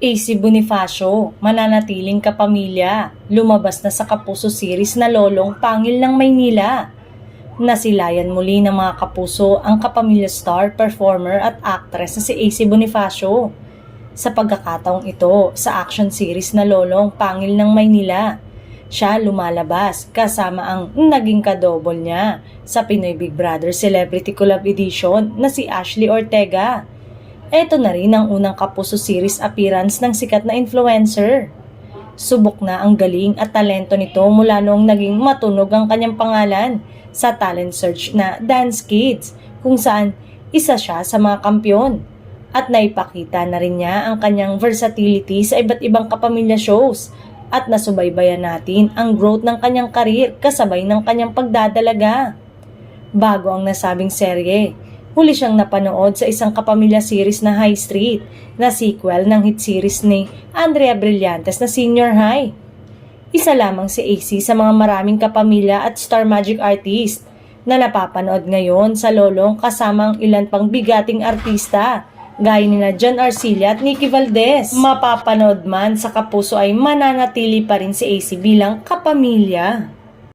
AC Bonifacio, mananatiling kapamilya, lumabas na sa Kapuso series na Lolong Pangil ng Maynila. Nasilayan muli ng mga kapuso ang kapamilya star, performer at actress na si AC Bonifacio. Sa pagkakataong ito, sa action series na Lolong Pangil ng Maynila, siya lumalabas kasama ang naging kadouble niya sa Pinoy Big Brother Celebrity Collab Edition na si Ashley Ortega. Ito na rin ang unang Kapuso series appearance ng sikat na influencer. Subok na ang galing at talento nito mula noong naging matunog ang kanyang pangalan sa talent search na Dance Kids, kung saan isa siya sa mga kampyon. At naipakita na rin niya ang kanyang versatility sa iba't ibang kapamilya shows at nasubaybayan natin ang growth ng kanyang karir kasabay ng kanyang pagdadalaga. Bago ang nasabing serye, huli siyang napanood sa isang kapamilya series na High Street na sequel ng hit series ni Andrea Brillantes na Senior High. Isa lamang si AC sa mga maraming kapamilya at star magic artist na napapanood ngayon sa Lolong kasama ang ilan pang bigating artista gaya nina John Arcilla at Nikki Valdez. Mapapanood man sa Kapuso ay mananatili pa rin si AC bilang kapamilya.